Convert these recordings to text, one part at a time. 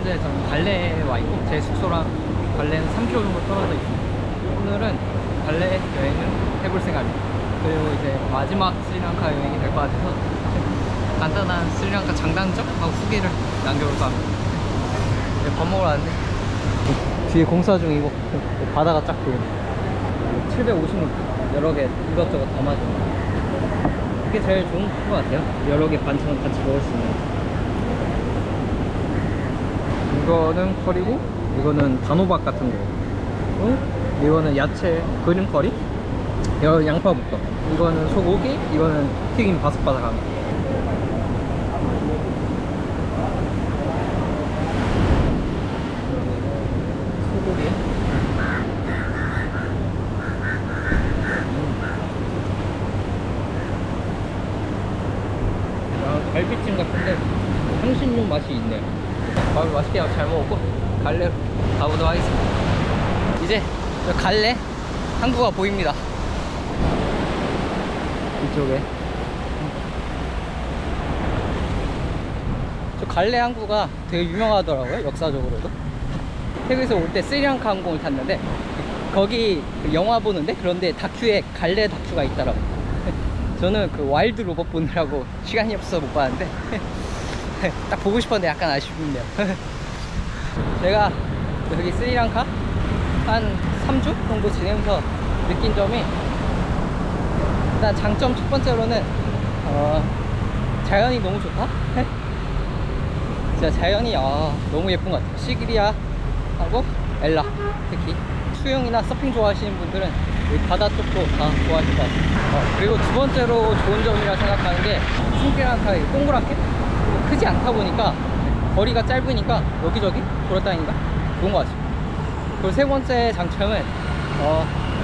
현재 저는 갈레에 와 있고 제 숙소랑 갈레는 3km 정도 떨어져 있습니다. 오늘은 갈레 여행을 해볼 생각입니다. 그리고 이제 마지막 스리랑카 여행이 될 것 같아서 간단한 스리랑카 장단점하고 후기를 남겨볼까 합니다. 이제 밥 먹으러 왔는데 뒤에 공사 중이고 바다가 쫙 보이네. 750m 여러 개 이것저것 담아줍니다. 그게 제일 좋은 것 같아요. 여러 개 반찬 같이 먹을 수 있는. 이거는 커리고 이거는 단호박 같은 거. 이거는 야채 그린 커리. 이거 양파 볶음. 이거는 소고기. 이거는 튀김 바삭바삭한 거. 소고기. 갈비찜 같은데 향신료 맛이 있네요. 밥을 맛있게 잘 먹었고 갈래로 가보도록 하겠습니다. 이제 저 갈래 항구가 보입니다. 이쪽에 저 갈래 항구가 되게 유명하더라고요. 역사적으로도 태국에서 올 때 스리랑카 항공을 탔는데 거기 그 영화 보는데 그런데 다큐에 갈래 다큐가 있더라고요. 저는 그 와일드 로봇 보느라고 시간이 없어서 못 봤는데 딱 보고 싶었는데 약간 아쉽네요. 제가 여기 스리랑카 한 3주 정도 지내면서 느낀 점이 일단 장점 첫 번째로는 자연이 너무 좋다. 진짜 자연이 너무 예쁜 것 같아요. 시기리아하고 엘라 특히 수영이나 서핑 좋아하시는 분들은 이 바다 쪽도 다 좋아하실 것 같아요. 그리고 두 번째로 좋은 점이라 생각하는 게 스리랑카가 동그랗게 크지 않다 보니까 거리가 짧으니까 여기저기 돌아다니니까 좋은 것 같습니다. 그리고 세 번째 장점은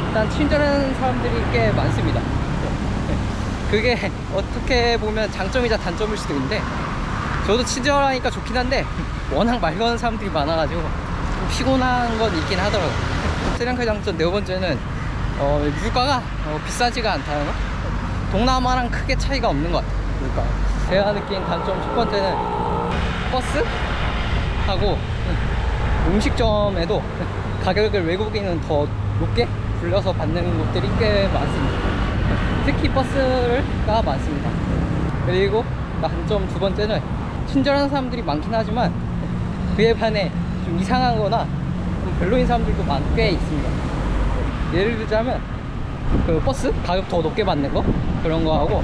일단 친절한 사람들이 꽤 많습니다. 그게 어떻게 보면 장점이자 단점일 수도 있는데 저도 친절하니까 좋긴 한데 워낙 말 거는 사람들이 많아가지고 좀 피곤한 건 있긴 하더라고요. 스리랑카 장점 네 번째는 물가가 비싸지가 않다는 거. 동남아랑 크게 차이가 없는 것 같아요. 물가. 제가 느낀 단점 첫 번째는 버스하고 음식점에도 가격을 외국인은 더 높게 불려서 받는 곳들이 꽤 많습니다. 특히 버스가 많습니다. 그리고 단점 두 번째는 친절한 사람들이 많긴 하지만 그에 반해 좀 이상한 거나 좀 별로인 사람들도 꽤 있습니다. 예를 들자면 그 버스 가격 더 높게 받는 거 그런 거 하고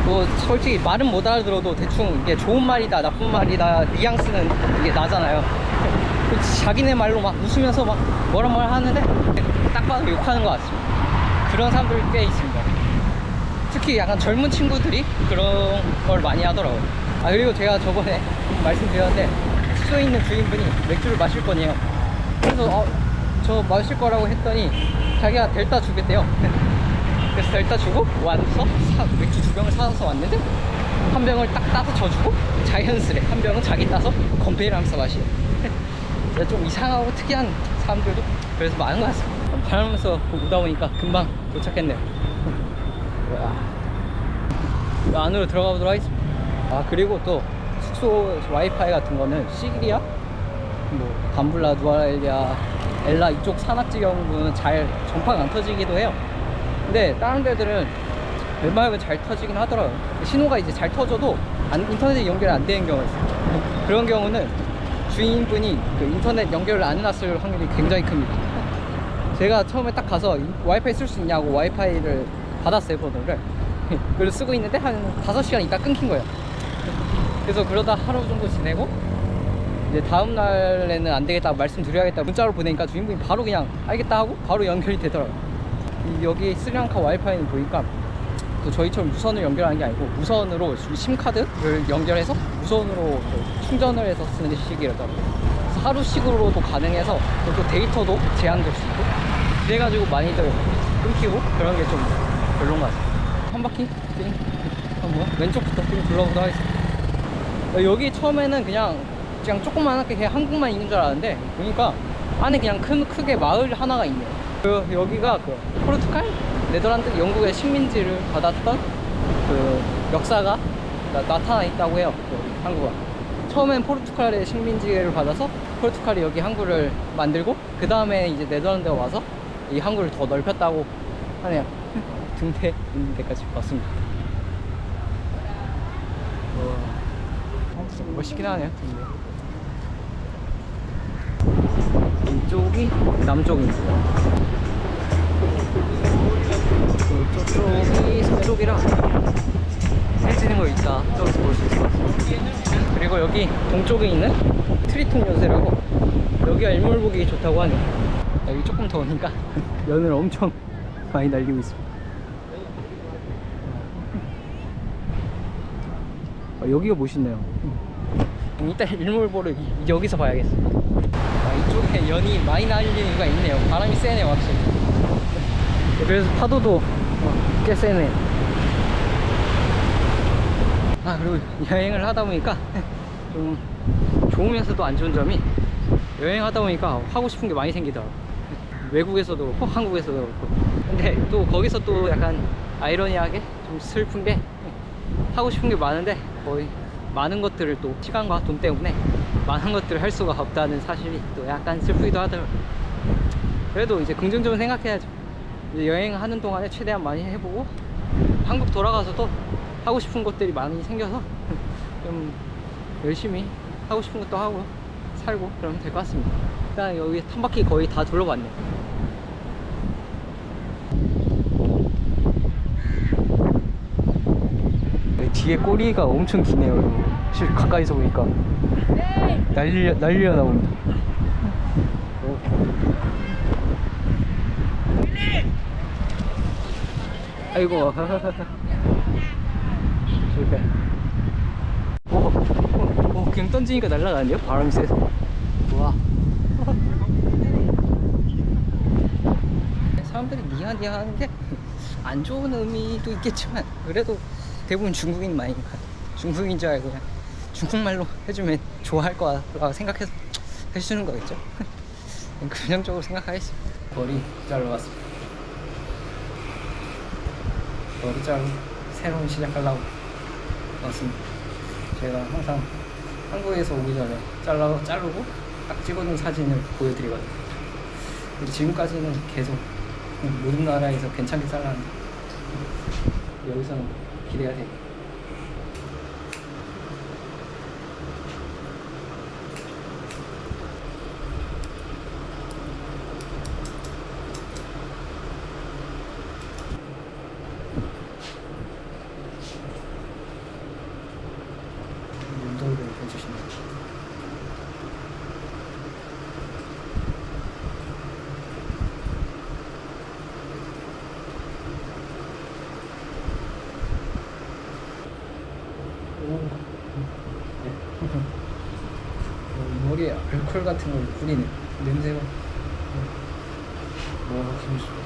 뭐 솔직히 말은 못 알아들어도 대충 이게 좋은 말이다 나쁜 말이다 뉘앙스는 이게 나잖아요. 자기네 말로 막 웃으면서 막 뭐라 말 하는데 딱 봐도 욕하는 것 같습니다. 그런 사람들이 꽤 있습니다. 특히 약간 젊은 친구들이 그런 걸 많이 하더라고요. 그리고 제가 저번에 말씀드렸는데 숙소에 있는 주인분이 맥주를 마실 거네요. 그래서 저 마실 거라고 했더니 자기가 델타 주겠대요. 그래서 델타 주고 와서 맥주 2병을 사서 왔는데 한 병을 딱 따서 져주고 자연스레 한 병은 자기 따서 건배를 하면서 마시요. 좀 이상하고 특이한 사람들도 그래서 많은 것 같습니다. 바라면서 오다 보니까 금방 도착했네요. 안으로 들어가 보도록 하겠습니다. 그리고 또 숙소 와이파이 같은 거는 시기리아, 뭐 담블라, 누아엘리아, 엘라 이쪽 산악지경은 잘 전파가 안 터지기도 해요. 근데 다른 데들은 웬만하면 잘 터지긴 하더라고요. 신호가 이제 잘 터져도 인터넷에 연결이 안 되는 경우가 있어요. 그런 경우는 주인분이 그 인터넷 연결을 안 해놨을 확률이 굉장히 큽니다. 제가 처음에 딱 가서 와이파이 쓸 수 있냐고 와이파이를 받았어요, 번호를. 그걸 쓰고 있는데 한 5시간 있다 끊긴 거예요. 그래서 그러다 하루 정도 지내고 이제 다음 날에는 안 되겠다 말씀드려야겠다 문자로 보내니까 주인분이 바로 그냥 알겠다 하고 바로 연결이 되더라고요. 여기 스리랑카 와이파이는 보니까 또 저희처럼 무선을 연결하는 게 아니고 무선으로 심카드를 연결해서 무선으로 충전을 해서 쓰는 식이라더라고요. 그래서 하루씩으로도 가능해서 또 데이터도 제한될 수 있고 그래가지고 많이들 끊기고 그런 게 좀 별로인 것 같아요. 한 바퀴 한번 왼쪽부터 좀 둘러보도록 하겠습니다. 여기 처음에는 그냥 조그만하게 그냥 한국만 있는 줄 알았는데 보니까 안에 그냥 크게 마을 하나가 있네요. 여기가 그 포르투갈, 네덜란드, 영국의 식민지를 받았던 그 역사가 나타나 있다고 해요. 그 항구가 처음엔 포르투갈의 식민지를 받아서 포르투갈이 여기 항구를 만들고 그 다음에 이제 네덜란드가 와서 이 항구를 더 넓혔다고 하네요. 등대 있는 데까지 왔습니다. 멋있긴 하네요. 등대. 이쪽이 남쪽입니다. 저쪽이 서쪽이라 해지는 거 있다 저기서 볼 수 있을 것 같아요. 그리고 여기 동쪽에 있는 트리톤 요새라고 여기가 일몰 보기 좋다고 하네요. 여기 조금 더우니까 연을 엄청 많이 날리고 있습니다. 여기가 멋있네요. 이따 일몰 보러 여기서 봐야겠어. 이쪽에 연이 많이 날리는 이유가 있네요. 바람이 세네요 확실히. 그래서 파도도 꽤 세네. 그리고 여행을 하다 보니까 좀 좋으면서도 안 좋은 점이 여행하다 보니까 하고 싶은 게 많이 생기더라고. 외국에서도 그렇고 한국에서도 그렇고. 근데 또 거기서 또 약간 아이러니하게 좀 슬픈 게 하고 싶은 게 많은데 거의 많은 것들을 또 시간과 돈 때문에 많은 것들을 할 수가 없다는 사실이 또 약간 슬프기도 하더라고요. 그래도 이제 긍정적으로 생각해야죠. 이제 여행하는 동안에 최대한 많이 해보고 한국 돌아가서도 하고 싶은 것들이 많이 생겨서 좀 열심히 하고 싶은 것도 하고 살고 그러면 될 것 같습니다. 일단 여기 한 바퀴 거의 다 둘러봤네. 뒤에 꼬리가 엄청 기네요. 실제 가까이서 보니까 날리려나 봅니다. 아이고. 실패. 그냥 던지니까 날아가는데요? 바람이 세서. 와. 사람들이 니하니하 하는 게 안 좋은 의미도 있겠지만 그래도 대부분 중국인 많으니까 중국인 줄 알고 그냥 중국말로 해주면 좋아할 거라고 생각해서 해주는 거겠죠. 긍정적으로 생각하겠습니다. 머리 자르러 왔습니다. 머리 자르고 새로운 시작하려고 왔습니다. 제가 항상 한국에서 오기 전에 자르고 딱 찍어둔 사진을 보여드리거든요. 근데 지금까지는 계속 모든 나라에서 괜찮게 잘랐는데 여기서는 기대가 돼요. 운동을 해주시네요. 머리에 알코올 같은 걸 뿌리네. 냄새가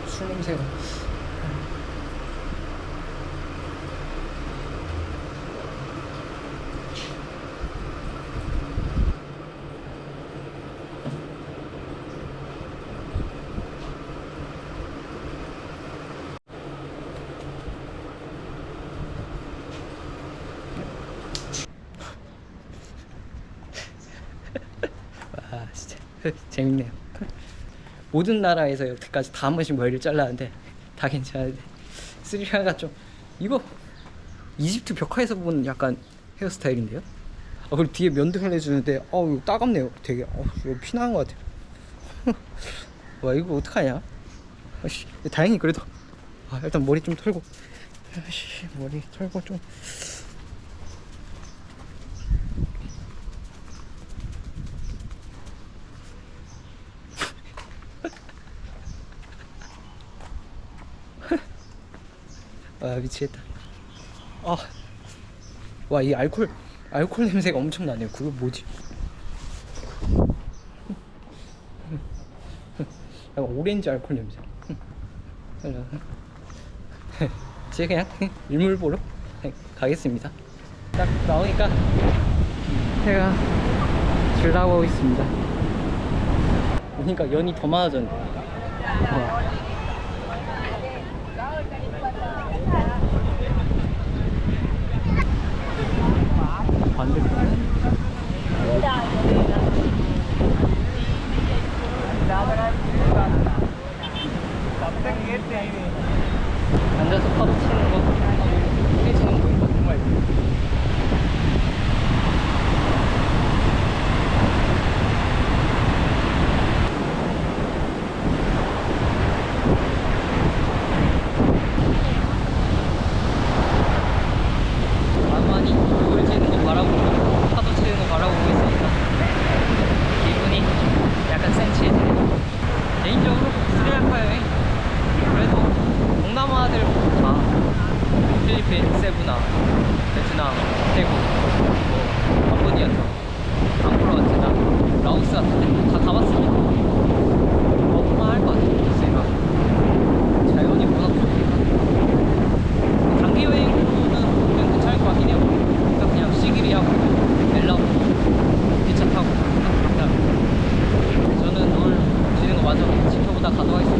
술 냄새가. 진짜 재밌네요. 모든 나라에서 여태까지 다 한 번씩 머리를 잘랐는데 다 괜찮은데 스리랑가 좀 이거 이집트 벽화에서 본 약간 헤어스타일인데요. 그리고 뒤에 면등을 해주는데 이거 따갑네요. 되게 이거 피나는 것 같아요. 와 이거 어떡하냐. 다행히 그래도 일단 머리 좀 털고 머리 털고 좀 미치겠다. 와 이 알코올 냄새가 엄청 나네요. 그거 뭐지? 약간 오렌지 알코올 냄새. 제가 그냥 일몰 보러 가겠습니다. 딱 나오니까 해가 질 나오고 있습니다. 그러니까 연이 더 많아졌네. 반대편은 전부 다 가져가겠습니다.